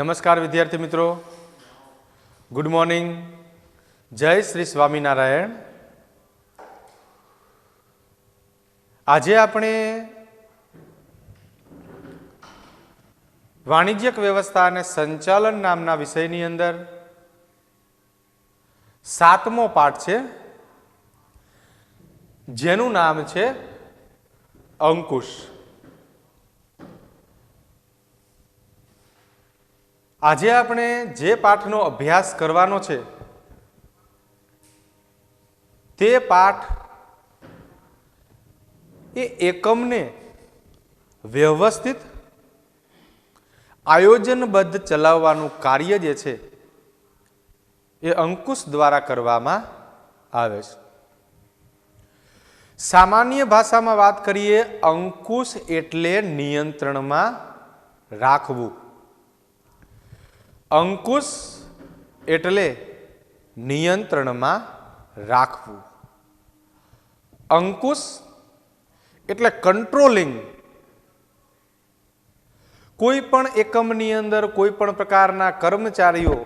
નમસ્કાર વિદ્યાર્થી મિત્રો, ગુડ મોર્નિંગ, જય શ્રી સ્વામિનારાયણ। આજે આપણે વાણિજ્યક વ્યવસ્થા અને સંચાલન નામના વિષયની અંદર 7મો પાઠ છે, જેનું નામ છે અંકુશ। આજે આપણે જે પાઠનો અભ્યાસ કરવાનો છે તે પાઠ એ એકમને વ્યવસ્થિત આયોજનબદ્ધ ચલાવવાનું કાર્ય જે છે એ અંકુશ દ્વારા કરવામાં આવે છે। સામાન્ય ભાષામાં વાત કરીએ, અંકુશ એટલે નિયંત્રણમાં રાખવું। અંકુશ એટલે નિયંત્રણમાં રાખવું। અંકુશ એટલે કંટ્રોલિંગ। કોઈ પણ એકમની અંદર કોઈ પણ પ્રકારના કર્મચારીઓ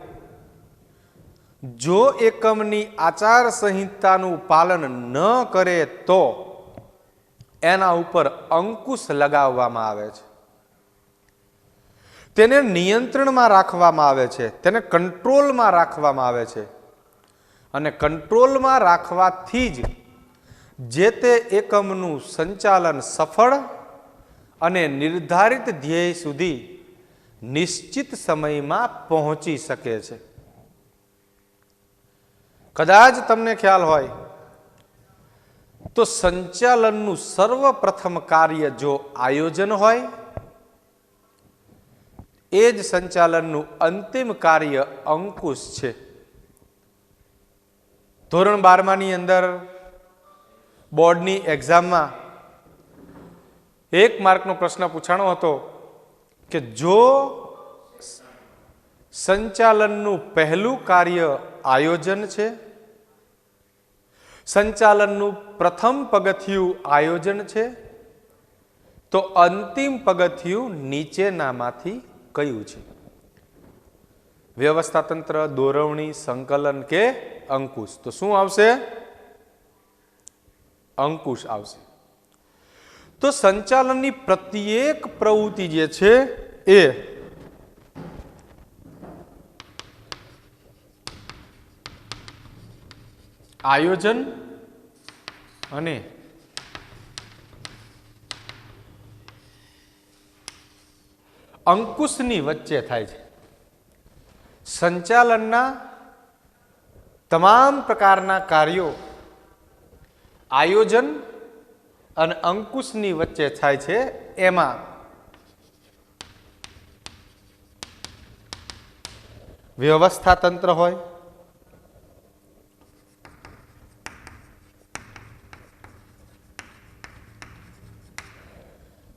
જો એકમની આચાર સંહિતાનું પાલન ન કરે તો એના ઉપર અંકુશ લગાવવામાં આવે છે, તેને નિયંત્રણમાં રાખવામાં આવે છે, તેને કંટ્રોલમાં રાખવામાં આવે છે। અને કંટ્રોલમાં રાખવાથી જ જે તે એકમનું સંચાલન સફળ અને નિર્ધારિત ધ્યેય સુધી નિશ્ચિત સમયમાં પહોંચી શકે છે। કદાચ તમને ખ્યાલ હોય તો સંચાલનનું સર્વપ્રથમ કાર્ય જો આયોજન હોય, એ જ સંચાલનનું અંતિમ કાર્ય અંકુશ છે। ધોરણ 12માની અંદર બોર્ડની એક્ઝામમાં 1 માર્કનો પ્રશ્ન પૂછાણો હતો કે જો સંચાલનનું પહેલું કાર્ય આયોજન છે, સંચાલનનું પ્રથમ પગથિયું આયોજન છે, તો અંતિમ પગથિયું નીચેનામાંથી કયું છે? વ્યવસ્થા તંત્ર, દોરવણી, સંકલન કે અંકુશ? તો શું આવશે? અંકુશ આવશે। તો સંચાલનની પ્રત્યેક પ્રવૃત્તિ જે છે એ આયોજન અને અંકુશની વચ્ચે થાય છે। સંચાલનના તમામ પ્રકારના કાર્યો આયોજન અને અંકુશની વચ્ચે થાય છે। એમાં વ્યવસ્થા તંત્ર હોય,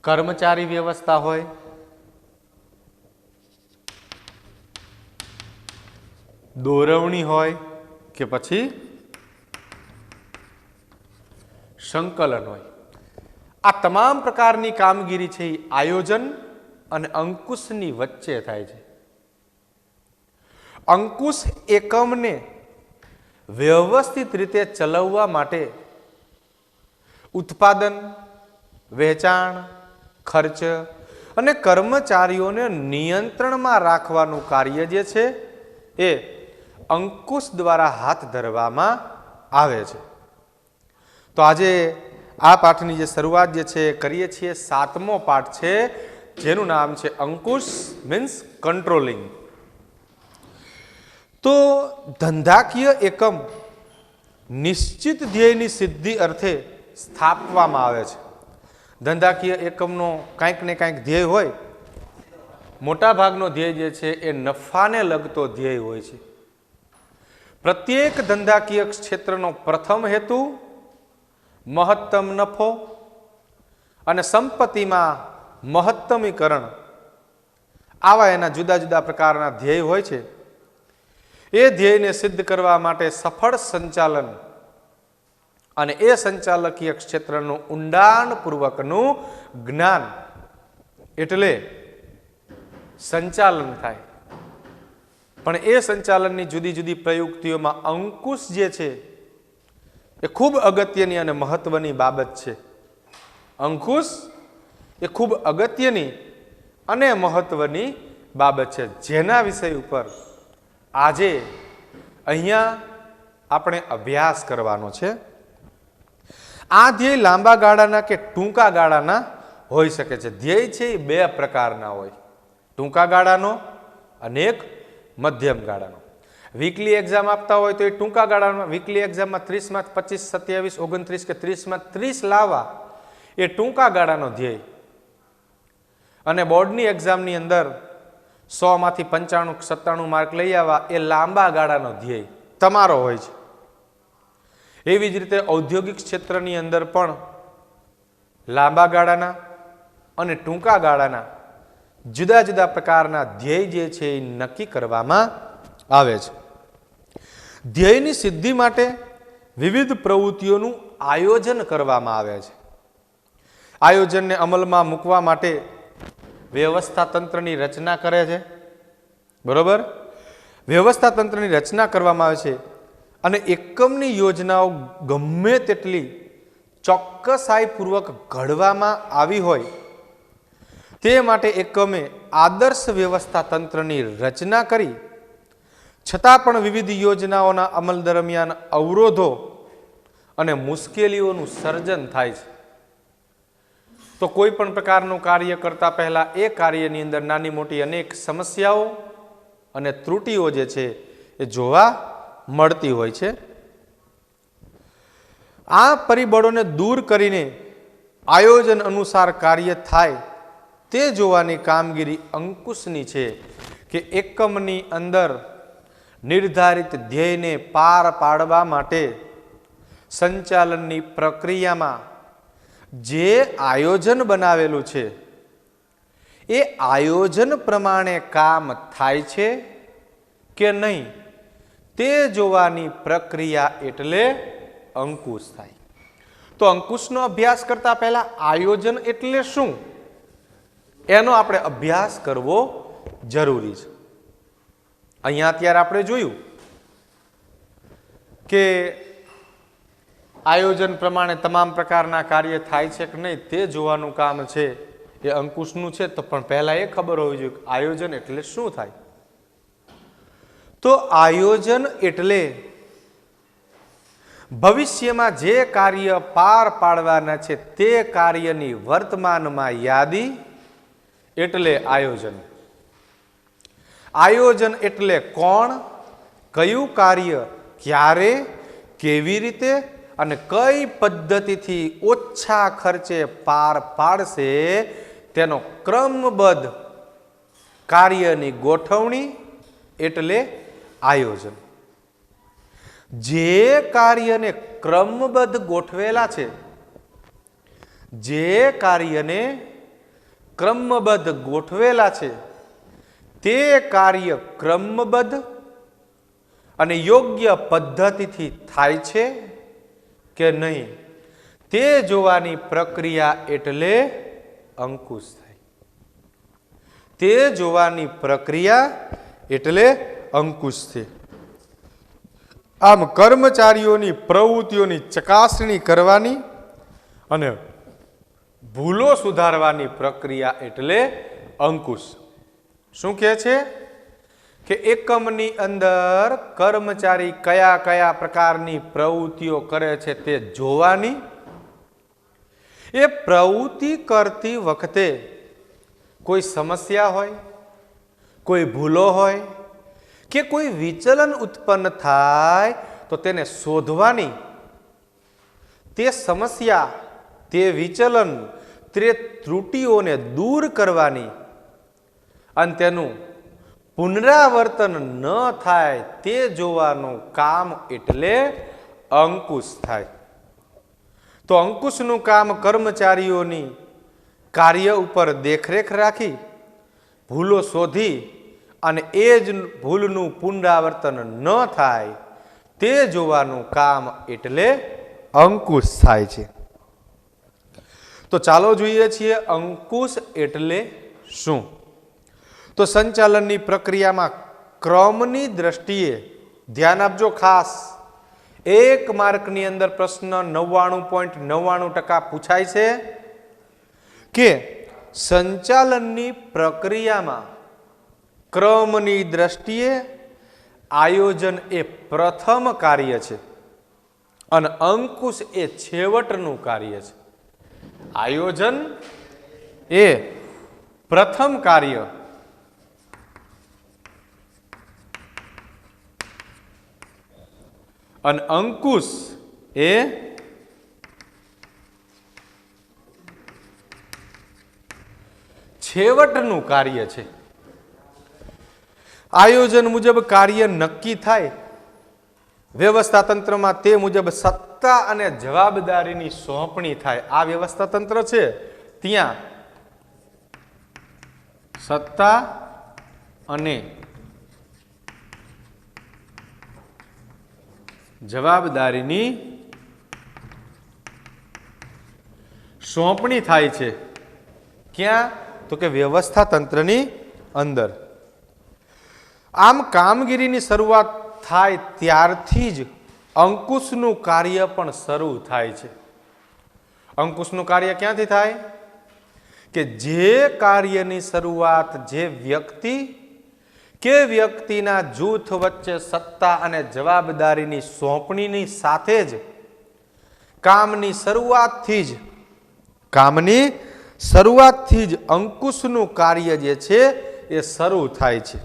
કર્મચારી વ્યવસ્થા હોય, દોરવણી હોય કે પછી સંકલન હોય, આ તમામ પ્રકારની કામગીરી છે એ આયોજન અને અંકુશની વચ્ચે થાય છે। અંકુશ એકમને વ્યવસ્થિત રીતે ચલાવવા માટે ઉત્પાદન, વેચાણ, ખર્ચ અને કર્મચારીઓને નિયંત્રણમાં રાખવાનું કાર્ય જે છે એ અંકુશ દ્વારા હાથ ધરવામાં આવે છે। તો આજે આ પાઠની જે શરૂઆત જે છે કરીએ છીએ, 7મો પાઠ છે, જેનું નામ છે અંકુશ, મીન્સ કંટ્રોલિંગ। તો ધંધાકીય એકમ નિશ્ચિત ધ્યેયની સિદ્ધિ અર્થે સ્થાપવામાં આવે છે। ધંધાકીય એકમનો કાંઈક ને કાંઈક ધ્યેય હોય। મોટા ભાગનો ધ્યેય જે છે એ નફાને લગતો ધ્યેય હોય છે। પ્રત્યેક ધંધાકીય ક્ષેત્રનો પ્રથમ હેતુ મહત્તમ નફો અને સંપત્તિમાં મહત્તમીકરણ, આવા એના જુદા જુદા પ્રકારના ધ્યેય હોય છે। એ ધ્યેયને સિદ્ધ કરવા માટે સફળ સંચાલન અને એ સંચાલકીય ક્ષેત્રનું ઊંડાણપૂર્વકનું જ્ઞાન એટલે સંચાલન થાય। પણ એ સંચાલનની જુદી જુદી પ્રયુક્તિઓમાં અંકુશ જે છે એ ખૂબ અગત્યની અને મહત્વની બાબત છે. અંકુશ એ ખૂબ અગત્યની અને મહત્વની બાબત છે, જેના વિષય ઉપર આજે અહીંયા આપણે અભ્યાસ કરવાનો છે. આ ધ્યેય લાંબા ગાળાના કે ટૂંકા ગાળાના હોઈ શકે છે. ધ્યેય છે એ બે પ્રકારના હોય, ટૂંકા ગાળાનો અને એક મધ્યમ ગાળાનો. વીકલી એક્ઝામ આપતા હોય તો એ ટૂંકા ગાળામાં, વીકલી એક્ઝામમાં 30 માં 25, 27, 29 કે 30 માં 30 લાવવા એ ટૂંકા ગાળાનો ધ્યેય, અને બોર્ડની એક્ઝામની અંદર 100 માંથી 95, 97 માર્ક લઈ આવવા એ લાંબા ગાળાનો ધ્યેય તમારો હોય છે. એવી જ રીતે ઔદ્યોગિક ક્ષેત્રની અંદર પણ લાંબા ગાળાના અને ટૂંકા ગાળાના જુદા જુદા પ્રકારના ધ્યેય જે છે એ નક્કી કરવામાં આવે છે. ધ્યેયની સિદ્ધિ માટે વિવિધ પ્રવૃત્તિઓનું આયોજન કરવામાં આવે છે. આયોજનને અમલમાં મૂકવા માટે વ્યવસ્થા તંત્રની રચના કરે છે. બરોબર? વ્યવસ્થા તંત્રની રચના કરવામાં આવે છે અને એકમની યોજનાઓ ગમે તેટલી ચોક્કસાઈપૂર્વક ઘડવામાં આવી હોય તે માટે એકમે આદર્શ વ્યવસ્થા તંત્રની રચના કરી, છતાં પણ વિવિધ યોજનાઓના અમલ દરમિયાન અવરોધો અને મુશ્કેલીઓનું સર્જન થાય છે. તો કોઈ પણ પ્રકારનું કાર્ય કરતા પહેલા એ કાર્યની અંદર નાની મોટી અનેક સમસ્યાઓ અને ત્રુટિઓ જે છે એ જોવા મળતી હોય છે. આ પરિબળોને દૂર કરીને આયોજન અનુસાર કાર્ય થાય તે જોવાની કામગીરી અંકુશની છે કે એકમની અંદર નિર્ધારિત ધ્યેયને પાર પાડવા માટે સંચાલનની પ્રક્રિયામાં જે આયોજન બનાવેલું છે એ આયોજન પ્રમાણે કામ થાય છે કે નહીં તે જોવાની પ્રક્રિયા એટલે અંકુશ થાય. તો અંકુશનો અભ્યાસ કરતા પહેલા આયોજન એટલે શું એનો આપણે અભ્યાસ કરવો જરૂરી છે. અહીંયા અત્યારે આપણે જોયું કે આયોજન પ્રમાણે તમામ પ્રકારના કાર્ય થાય છે કે નહીં તે જોવાનું કામ છે એ અંકુશનું છે. તો પણ પહેલા એ ખબર હોવી જોઈએ કે આયોજન એટલે શું થાય. તો આયોજન એટલે ભવિષ્યમાં જે કાર્ય પાર પાડવાના છે તે કાર્યની વર્તમાનમાં યાદી એટલે આયોજન. આયોજન એટલે કોણ, કયું કાર્ય ક્યારે, કેવી રીતે અને કઈ પદ્ધતિથી ઓછા ખર્ચે પાર પાડશે તેનો ક્રમબદ્ધ કાર્યની ગોઠવણી એટલે આયોજન. જે કાર્યને ક્રમબદ્ધ ગોઠવેલા છે, જે કાર્યને ક્રમબદ્ધ ગોઠવેલા છે તે કાર્ય ક્રમબદ્ધ અને યોગ્ય પદ્ધતિથી થાય છે કે નહીં તે જોવાની પ્રક્રિયા એટલે અંકુશ થાય. તે જોવાની પ્રક્રિયા એટલે અંકુશ છે. આમ કર્મચારીઓની પ્રવૃત્તિઓની ચકાસણી કરવાની અને ભૂલો સુધારવાની પ્રક્રિયા એટલે અંકુશ. શું કહે છે કે એકમની અંદર કર્મચારી કયા કયા પ્રકારની પ્રવૃત્તિઓ કરે છે તે જોવાની, એ પ્રવૃત્તિ કરતી વખતે કોઈ સમસ્યા હોય, કોઈ ભૂલો હોય કે કોઈ વિચલન ઉત્પન્ન થાય તો તેને શોધવાની, તે સમસ્યા, તે વિચલન, તે ત્રુટિઓને દૂર કરવાની અને તેનું પુનરાવર્તન ન થાય તે જોવાનું કામ એટલે અંકુશ થાય. તો અંકુશનું કામ કર્મચારીઓની કાર્ય ઉપર દેખરેખ રાખી ભૂલો શોધી અને એ જ ભૂલનું પુનરાવર્તન ન થાય તે જોવાનું કામ એટલે અંકુશ થાય છે. તો ચાલો જોઈએ છીએ અંકુશ એટલે શું. તો સંચાલનની પ્રક્રિયામાં ક્રમની દ્રષ્ટિએ ધ્યાન આપજો ખાસ, એક માર્કની અંદર પ્રશ્ન 99.99% પૂછાય છે કે સંચાલનની પ્રક્રિયામાં ક્રમની દ્રષ્ટિએ આયોજન એ પ્રથમ કાર્ય છે અને અંકુશ એ છેવટનું કાર્ય છે. આયોજન એ પ્રથમ કાર્ય અને અંકુશ એ છેવટનું કાર્ય છે. આયોજન મુજબ કાર્ય નક્કી થાય, વ્યવસ્થા તંત્રમાં તે મુજબ સત્તા અને જવાબદારીની સોંપણી થાય. આ વ્યવસ્થા તંત્ર છે ત્યાં સત્તા અને જવાબદારીની સોંપણી થાય છે. ક્યાં? તો કે વ્યવસ્થા તંત્રની અંદર. આમ કામગીરીની શરૂઆત થાય ત્યારથી જ અંકુશનું કાર્ય પણ શરૂ થાય છે. અંકુશનું કાર્ય ક્યાંથી થાય? કે જે કાર્યની શરૂઆત જે વ્યક્તિ કે વ્યક્તિના જૂથ વચ્ચે સત્તા અને જવાબદારીની સોંપણીની સાથે જ કામની શરૂઆતથી જ અંકુશનું કાર્ય જે છે એ શરૂ થાય છે.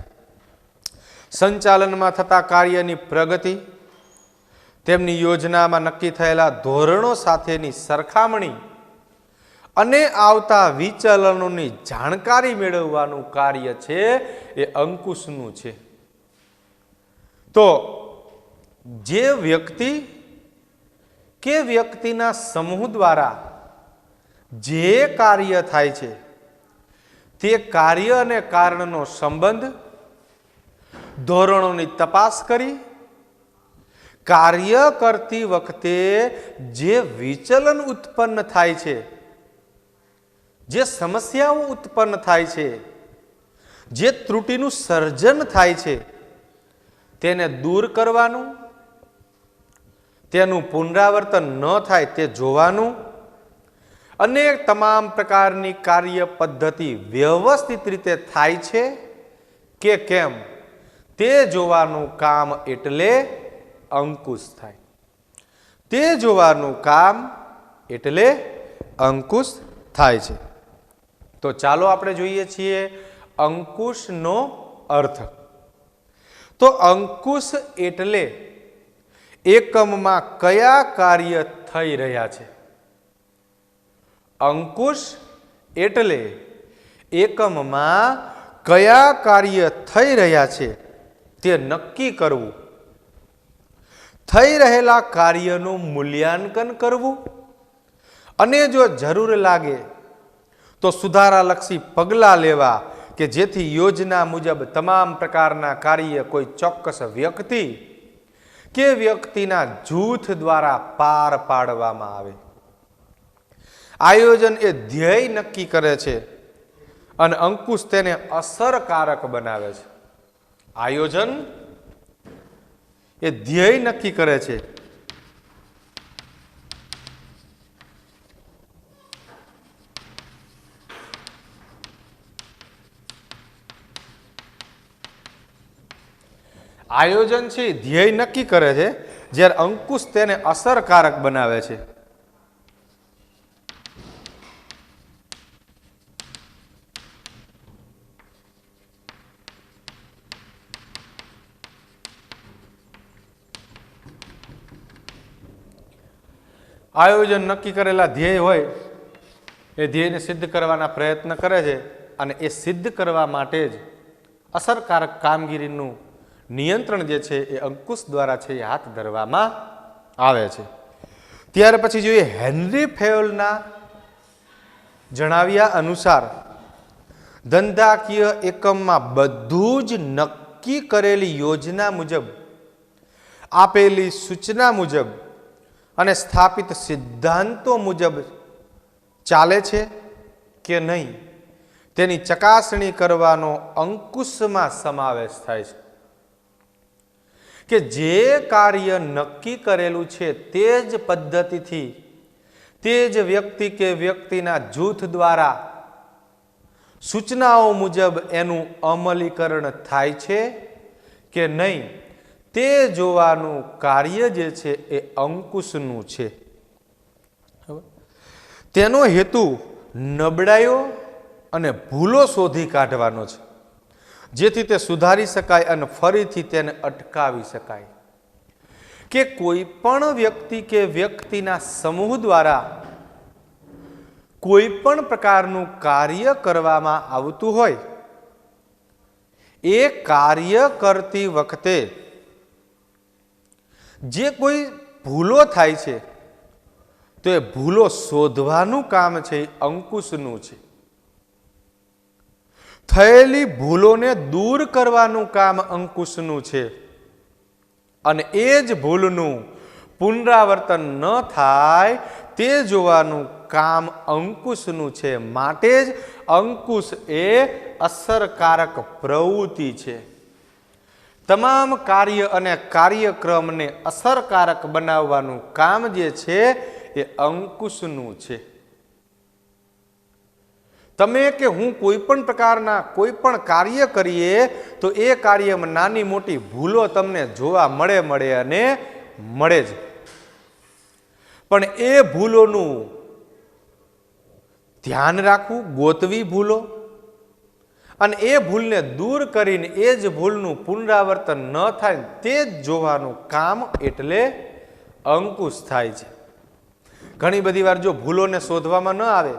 સંચાલનમાં થતા કાર્યની પ્રગતિ, તેમની યોજનામાં નક્કી થયેલા ધોરણો સાથેની સરખામણી અને આવતા વિચલનોની જાણકારી મેળવવાનું કાર્ય છે એ અંકુશનું છે. તો જે વ્યક્તિ કે વ્યક્તિના સમૂહ દ્વારા જે કાર્ય થાય છે તે કાર્ય અને કારણનો સંબંધ, ધોરણોની તપાસ કરી કાર્ય કરતી વખતે જે વિચલન ઉત્પન્ન થાય છે, જે સમસ્યાઓ ઉત્પન્ન થાય છે, જે ત્રુટિનું સર્જન થાય છે તેને દૂર કરવાનું, તેનું પુનરાવર્તન ન થાય તે જોવાનું અને તમામ પ્રકારની કાર્ય પદ્ધતિ વ્યવસ્થિત રીતે થાય છે કે કેમ તે જોવાનું કામ એટલે અંકુશ થાય. તે જોવાનું કામ એટલે અંકુશ થાય છે. તો ચાલો આપણે જોઈએ છીએ અંકુશનો અર્થ. તો અંકુશ એટલે એકમમાં કયા કાર્ય થઈ રહ્યા છે. અંકુશ એટલે એકમમાં કયા કાર્ય થઈ રહ્યા છે તે નક્કી કરવું, થઈ રહેલા કાર્યનું મૂલ્યાંકન કરવું અને જો જરૂર લાગે તો સુધારાલક્ષી પગલાં લેવા કે જેથી યોજના મુજબ તમામ પ્રકારના કાર્ય કોઈ ચોક્કસ વ્યક્તિ કે વ્યક્તિના જૂથ દ્વારા પાર પાડવામાં આવે. આયોજન એ ધ્યેય નક્કી કરે છે અને અંકુશ તેને અસરકારક બનાવે છે. આયોજન એ ધ્યેય નક્કી કરે છે આયોજન છે ધ્યેય નક્કી કરે છે, જ્યારે અંકુશ તેને અસરકારક બનાવે છે. આયોજન નક્કી કરેલા ધ્યેય હોય એ ધ્યેયને સિદ્ધ કરવાના પ્રયત્ન કરે છે અને એ સિદ્ધ કરવા માટે જ અસરકારક કામગીરીનું નિયંત્રણ જે છે એ અંકુશ દ્વારા છે એ હાથ ધરવામાં આવે છે. ત્યાર પછી જોઈએ હેનરી ફેયોલના જણાવ્યા અનુસાર ધંધાકીય એકમમાં બધું જ નક્કી કરેલી યોજના મુજબ, આપેલી સૂચના મુજબ અને સ્થાપિત સિદ્ધાંતો મુજબ ચાલે છે કે નહીં તેની ચકાસણી કરવાનો અંકુશમાં સમાવેશ થાય છે. કે જે કાર્ય નક્કી કરેલું છે તે જ પદ્ધતિથી, તે જ વ્યક્તિ કે વ્યક્તિના જૂથ દ્વારા સૂચનાઓ મુજબ એનું અમલીકરણ થાય છે કે નહીં, તે જોવાનું કાર્ય જે છે એ અંકુશનું છે. તેનો હેતુ નબળાઈઓ અને ભૂલો શોધી કાઢવાનો છે, જેથી તે સુધારી શકાય અને ફરીથી તેને અટકાવી શકાય. કે કોઈ પણ વ્યક્તિ કે વ્યક્તિના સમૂહ દ્વારા કોઈ પણ પ્રકારનું કાર્ય કરવામાં આવતું હોય, એ કાર્ય કરતી વખતે જે કોઈ ભૂલો થાય છે તો એ ભૂલો શોધવાનું કામ છે એ અંકુશનું છે. થયેલી ભૂલોને દૂર કરવાનું કામ અંકુશનું છે અને એ જ ભૂલનું પુનરાવર્તન ન થાય તે જોવાનું કામ અંકુશનું છે. માટે જ અંકુશ એ અસરકારક પ્રવૃત્તિ છે. તમામ કાર્ય અને કાર્યક્રમને અસરકારક બનાવવાનું કામ જે છે એ અંકુશનું છે. તમે કે હું કોઈ પણ પ્રકારના કોઈ પણ કાર્ય કરીએ તો એ કાર્યમાં નાની મોટી ભૂલો તમને જોવા મળે અને મળે જ. પણ એ ભૂલોનું ધ્યાન રાખવું, ગોતવી ભૂલો અને એ ભૂલને દૂર કરીને એ જ ભૂલનું પુનરાવર્તન ન થાય તે જ જોવાનું કામ એટલે અંકુશ થાય છે. ઘણી બધી વાર જો ભૂલોને શોધવામાં ન આવે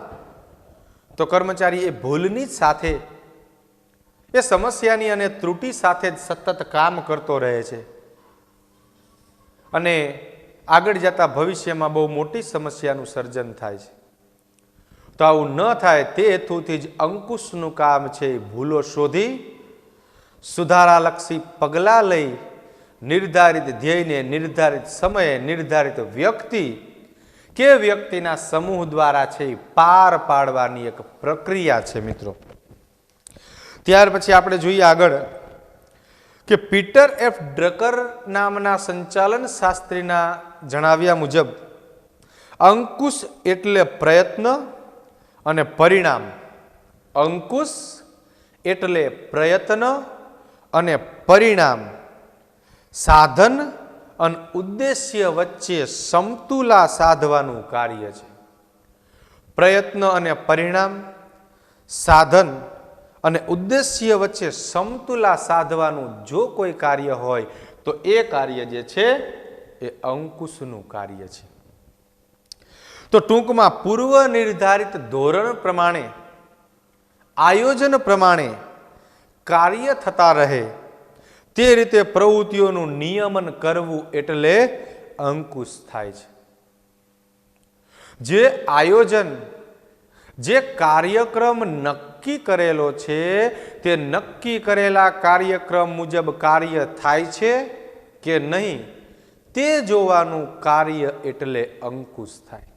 તો કર્મચારી એ ભૂલની સાથે, એ સમસ્યાની અને ત્રુટિ સાથે જ સતત કામ કરતો રહે છે અને આગળ જતા ભવિષ્યમાં બહુ મોટી સમસ્યાનું સર્જન થાય છે. તો આવું ન થાય તે હેતુથી જ અંકુશનું કામ છે ભૂલો શોધી સુધારાલક્ષી પગલાં લઈ નિર્ધારિત ધ્યેયને નિર્ધારિત સમયે નિર્ધારિત વ્યક્તિ કે વ્યક્તિના સમૂહ દ્વારા છે એ પાર પાડવાની એક પ્રક્રિયા છે મિત્રો. ત્યાર પછી આપણે જોઈએ આગળ કે પીટર એફ ડ્રકર નામના સંચાલન શાસ્ત્રીના જણાવ્યા મુજબ અંકુશ એટલે પ્રયત્ન અને પરિણામ. અંકુશ એટલે પ્રયત્ન અને પરિણામ, સાધન અને ઉદ્દેશ્ય વચ્ચે સમતુલા સાધવાનું કાર્ય છે. પ્રયત્ન અને પરિણામ, સાધન અને ઉદ્દેશ્ય વચ્ચે સમતુલા સાધવાનું જો કોઈ કાર્ય હોય તો એ કાર્ય જે છે એ અંકુશનું કાર્ય છે. તો ટૂંકમાં પૂર્વ નિર્ધારિત ધોરણ પ્રમાણે, આયોજન પ્રમાણે કાર્ય થતા રહે તે રીતે પ્રવૃત્તિઓનું નિયમન કરવું એટલે અંકુશ થાય છે. જે આયોજન, જે કાર્યક્રમ નક્કી કરેલો છે તે નક્કી કરેલા કાર્યક્રમ મુજબ કાર્ય થાય છે કે નહીં તે જોવાનું કાર્ય એટલે અંકુશ થાય.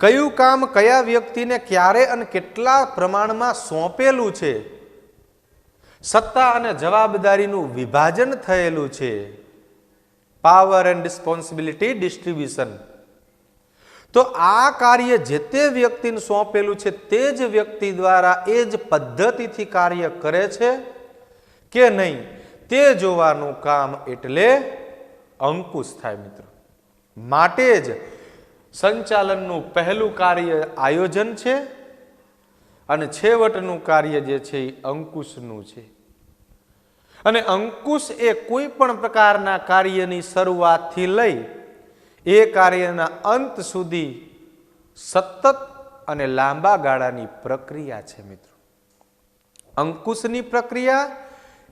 કયું કામ કયા વ્યક્તિને ક્યારે અને કેટલા પ્રમાણમાં સોંપેલું છે, સત્તા અને જવાબદારીનું વિભાજન થયેલું છે, પાવર એન્ડ રિસ્પોન્સિબિલિટી ડિસ્ટ્રીબ્યુશન. તો આ કાર્ય જે તે વ્યક્તિને સોંપેલું છે તે જ વ્યક્તિ દ્વારા એ જ પદ્ધતિથી કાર્ય કરે છે કે નહીં તે જોવાનું કામ એટલે અંકુશ થાય મિત્રો. માટે જ સંચાલનનું પહેલું કાર્ય આયોજન છે અને છેવટનું કાર્ય જે છે એ અંકુશનું છે. અને અંકુશ એ કોઈ પણ પ્રકારના કાર્યની શરૂઆતથી લઈ એ કાર્યના અંત સુધી સતત અને લાંબા ગાળાની પ્રક્રિયા છે મિત્રો. અંકુશની પ્રક્રિયા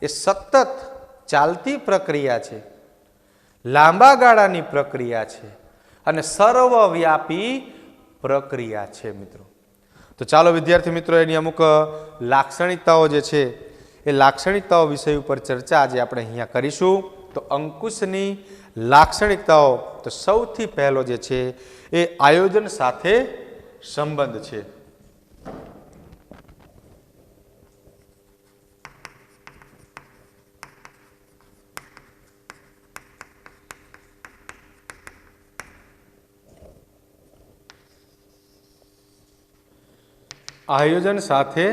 એ સતત ચાલતી પ્રક્રિયા છે, લાંબા ગાળાની પ્રક્રિયા છે અને સર્વવ્યાપી પ્રક્રિયા છે મિત્રો. તો ચાલો વિદ્યાર્થી મિત્રો એની અમુક લાક્ષણિકતાઓ જે છે એ લાક્ષણિકતાઓ વિષય ઉપર ચર્ચા આજે આપણે અહીંયા કરીશું. તો અંકુશની લાક્ષણિકતાઓ, તો સૌથી પહેલો જે છે એ આયોજન સાથે સંબંધ છે. આયોજન સાથે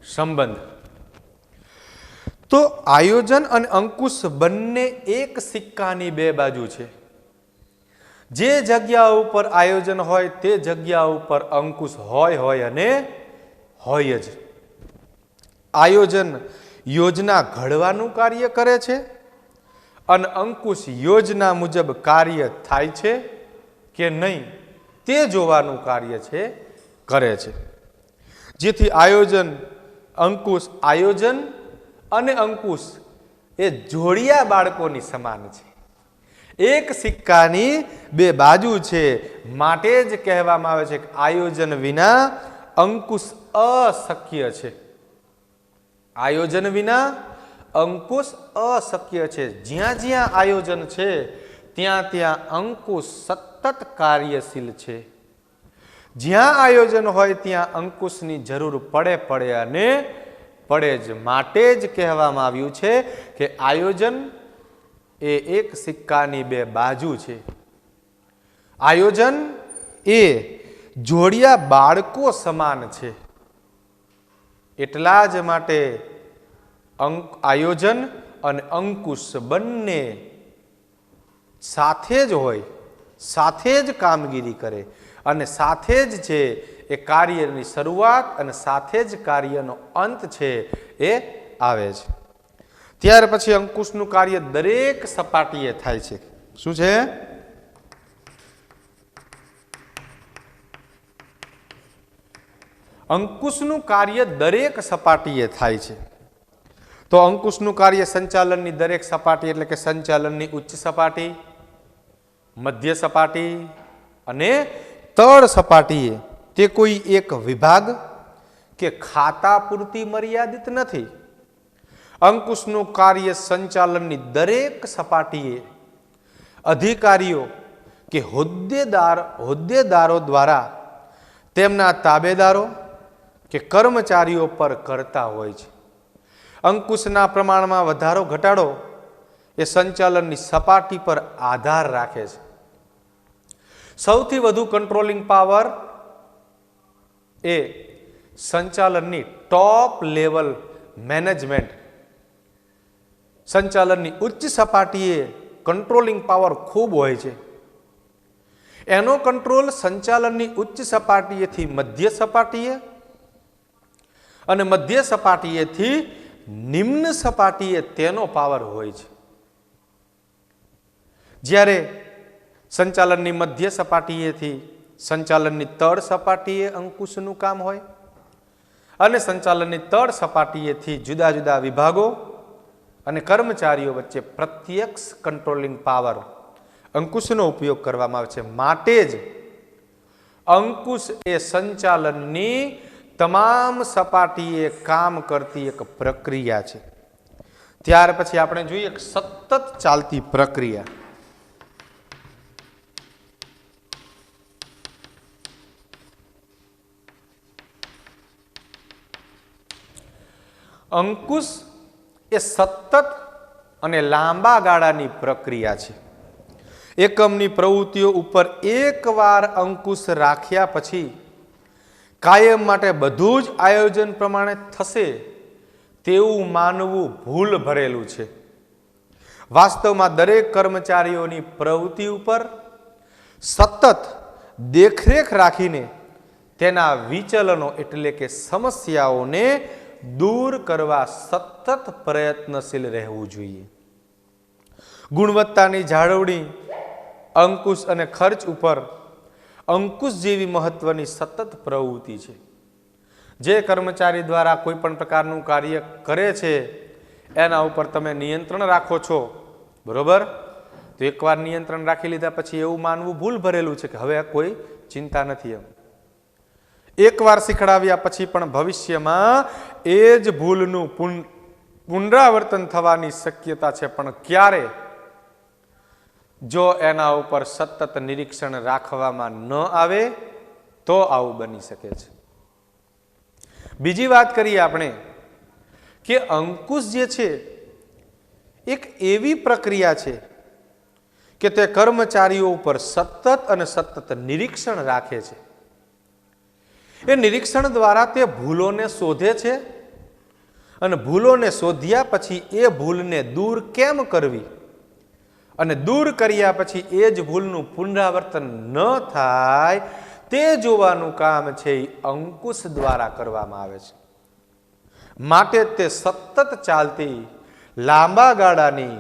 સંબંધ. તો આયોજન અને અંકુશ બંને એક સિક્કાની બે બાજુ છે. જે જગ્યા ઉપર આયોજન હોય તે જગ્યા ઉપર અંકુશ હોય અને હોય જ. આયોજન યોજના ઘડવાનું કાર્ય કરે છે અને અંકુશ યોજના મુજબ કાર્ય થાય છે કે નહીં તે જોવાનું કાર્ય છે કરે છે. જેથી આયોજન અને અંકુશ એ જોડિયા બાળકોની સમાન છે. એક સિક્કાની બે બાજુ છે. માટે જ કહેવામાં આવે છે કે આયોજન વિના અંકુશ અશક્ય છે. આયોજન વિના અંકુશ અશક્ય છે. જ્યાં જ્યાં આયોજન છે ત્યાં ત્યાં અંકુશ સતત કાર્યશીલ છે. જ્યાં આયોજન હોય ત્યાં અંકુશની જરૂર પડે અને પડે જ. માટે જ કહેવામાં આવ્યું છે કે આયોજન એ એક સિક્કાની બે બાજુ છે. આયોજન એ જોડિયા બાળકો સમાન છે. એટલા જ માટે આયોજન અને અંકુશ બંને સાથે જ હોય, સાથે જ કામગીરી કરે અને સાથે જ છે એ કાર્યની શરૂઆત અને સાથે જ કાર્યનો અંત છે એ આવે છે. ત્યાર પછી અંકુશનું કાર્ય દરેક સપાટીએ થાય છે. શું છે? અંકુશનું કાર્ય દરેક સપાટીએ થાય છે. તો અંકુશનું કાર્ય સંચાલનની દરેક સપાટી એટલે કે સંચાલનની ઉચ્ચ સપાટી, મધ્ય સપાટી અને તળ સપાટીએ તે કોઈ એક વિભાગ કે ખાતા પૂરતી મર્યાદિત નથી. અંકુશનું કાર્ય સંચાલનની દરેક સપાટીએ અધિકારીઓ કે હોદ્દેદારો દ્વારા તેમના તાબેદારો કે કર્મચારીઓ પર કરતા હોય છે. અંકુશના પ્રમાણમાં વધારો ઘટાડો એ સંચાલનની સપાટી પર આધાર રાખે છે. સૌથી વધુ કંટ્રોલિંગ પાવર એ સંચાલનની ટોપ લેવલ મેનેજમેન્ટ. સંચાલનની ઉચ્ચ સપાટીએ કંટ્રોલિંગ પાવર ખૂબ હોય છે. એનો કંટ્રોલ સંચાલનની ઉચ્ચ સપાટીએથી મધ્ય સપાટીએ અને મધ્ય સપાટીએથી નિમ્ન સપાટીએ તેનો પાવર હોય છે. જ્યારે સંચાલનની મધ્ય સપાટીએથી સંચાલનની તળ સપાટીએ અંકુશનું કામ હોય અને સંચાલનની તળ સપાટીએથી જુદા જુદા વિભાગો અને કર્મચારીઓ વચ્ચે પ્રત્યક્ષ કંટ્રોલિંગ પાવર અંકુશનો ઉપયોગ કરવામાં આવે છે. માટે જ અંકુશ એ સંચાલનની તમામ સપાટીએ કામ કરતી એક પ્રક્રિયા છે. ત્યાર પછી આપણે જોઈએ એક સતત ચાલતી પ્રક્રિયા. અંકુશ એ સતત અને લાંબા ગાળાની પ્રક્રિયા છે. એકમની પ્રવૃત્તિઓ ઉપર એકવાર અંકુશ રાખ્યા પછી કાયમ માટે બધું જ આયોજન પ્રમાણે થશે તેવું માનવું ભૂલ ભરેલું છે. વાસ્તવમાં દરેક કર્મચારીઓની પ્રવૃત્તિ ઉપર સતત દેખરેખ રાખીને તેના વિચલનો એટલે કે સમસ્યાઓને દૂર કરવા સતત પ્રયત્નશીલ રહેવું જોઈએ. ગુણવત્તાની જાળવણી અંકુશ અને ખર્ચ ઉપર અંકુશ જેવી મહત્વની સતત પ્રવૃત્તિ છે. જે કર્મચારી દ્વારા કોઈ પણ પ્રકારનું કાર્ય કરે છે એના ઉપર તમે નિયંત્રણ રાખો છો, બરોબર? તો એકવાર નિયંત્રણ રાખી લીધા પછી એવું માનવું ભૂલ ભરેલું છે કે હવે કોઈ ચિંતા નથી. એમ એકવાર શીખડાવ્યા પછી પણ ભવિષ્યમાં એ જ ભૂલનું પુનરાવર્તન થવાની શક્યતા છે. પણ ક્યારે? જો એના ઉપર સતત નિરીક્ષણ રાખવામાં ન આવે તો આવું બની શકે છે. બીજી વાત કરીએ આપણે કે અંકુશ જે છે એક એવી પ્રક્રિયા છે કે તે કર્મચારીઓ ઉપર સતત અને સતત નિરીક્ષણ રાખે છે. એ નિરીક્ષણ દ્વારા તે ભૂલોને શોધે છે અને ભૂલોને શોધ્યા પછી એ ભૂલને દૂર કેમ કરવી અને દૂર કર્યા પછી એ જ ભૂલનું પુનરાવર્તન ન થાય તે જોવાનું કામ છે એ અંકુશ દ્વારા કરવામાં આવે છે. માટે તે સતત ચાલતી લાંબા ગાળાની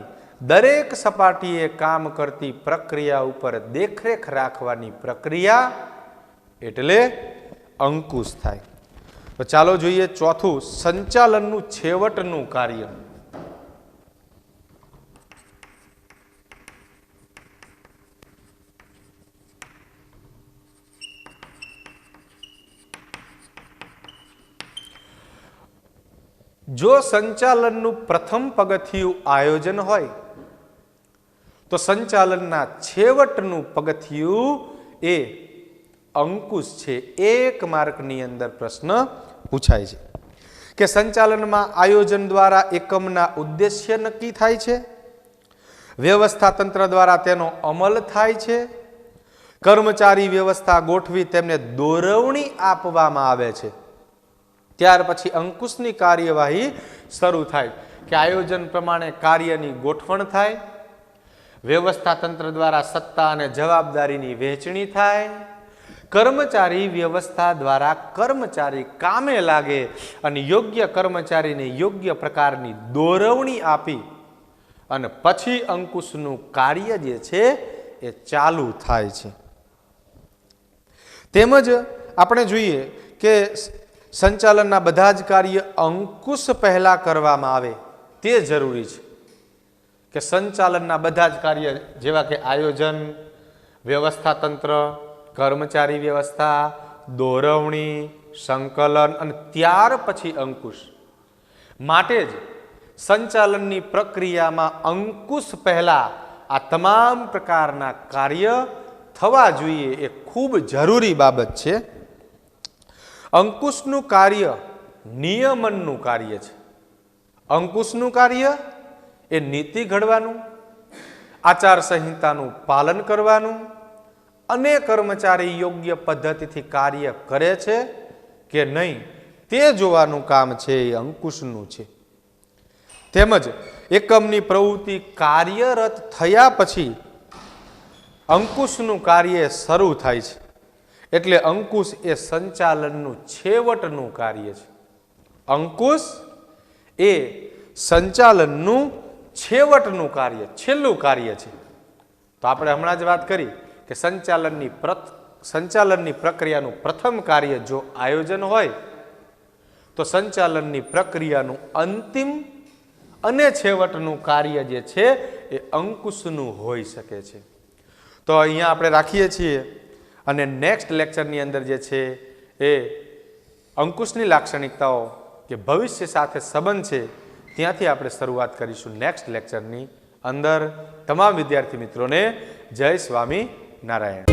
દરેક સપાટીએ કામ કરતી પ્રક્રિયા ઉપર દેખરેખ રાખવાની પ્રક્રિયા એટલે અંકુશ થાય. તો ચાલો જોઈએ ચોથું, સંચાલનનું છેવટનું કાર્ય. જો સંચાલનનું પ્રથમ પગથિયું આયોજન હોય તો સંચાલનના છેવટનું પગથિયું એ અંકુશ છે. એક માર્કની અંદર પ્રશ્ન પૂછાય છે કે સંચાલનમાં આયોજન દ્વારા એકમના ઉદ્દેશ્ય નક્કી થાય છે, વ્યવસ્થા તંત્ર દ્વારા તેનો અમલ થાય છે, કર્મચારી વ્યવસ્થા ગોઠવી તેમને દોરવણી આપવામાં આવે છે, ત્યાર પછી અંકુશની કાર્યવાહી શરૂ થાય કે આયોજન પ્રમાણે કાર્યની ગોઠવણ થાય, વ્યવસ્થા તંત્ર દ્વારા સત્તા અને જવાબદારીની વહેંચણી થાય, કર્મચારી વ્યવસ્થા દ્વારા કર્મચારી કામે લાગે અને યોગ્ય કર્મચારીને યોગ્ય પ્રકારની દોરવણી આપી અને પછી અંકુશનું કાર્ય જે છે એ ચાલુ થાય છે. તેમજ આપણે જોઈએ કે સંચાલનના બધા જ કાર્ય અંકુશ પહેલા કરવામાં આવે તે જરૂરી છે. કે સંચાલનના બધા જ કાર્ય જેવા કે આયોજન, વ્યવસ્થા તંત્ર, કર્મચારી વ્યવસ્થા, દોરવણી, સંકલન અને ત્યાર પછી અંકુશ. માટે જ સંચાલનની પ્રક્રિયામાં અંકુશ પહેલા આ તમામ પ્રકારના કાર્ય થવા જોઈએ એ ખૂબ જરૂરી બાબત છે. અંકુશનું કાર્ય નિયમનનું કાર્ય છે. અંકુશનું કાર્ય એ નીતિ ઘડવાનું, આચાર સંહિતાનું પાલન કરવાનું અને કર્મચારી યોગ્ય પદ્ધતિથી કાર્ય કરે છે કે નહીં તે જોવાનું કામ છે એ અંકુશનું છે. તેમજ એકમની પ્રવૃત્તિ કાર્યરત થયા પછી અંકુશનું કાર્ય શરૂ થાય છે. એટલે અંકુશ એ સંચાલનનું છેવટનું કાર્ય છે. અંકુશ એ સંચાલનનું છેવટનું કાર્ય, છેલ્લું કાર્ય છે. તો આપણે હમણાં જ વાત કરી કે સંચાલનની પ્રક્રિયાનું પ્રથમ કાર્ય જો આયોજન હોય તો સંચાલનની પ્રક્રિયાનું અંતિમ અને છેવટનું કાર્ય જે છે એ અંકુશનું હોઈ શકે છે. તો અહીંયા આપણે રાખીએ છીએ અને નેક્સ્ટ લેક્ચરની અંદર જે છે એ અંકુશની લાક્ષણિકતાઓ કે ભવિષ્ય સાથે સંબંધ છે ત્યાંથી આપણે શરૂઆત કરીશું નેક્સ્ટ લેક્ચરની અંદર. તમામ વિદ્યાર્થી મિત્રોને જય સ્વામી નારાયણ.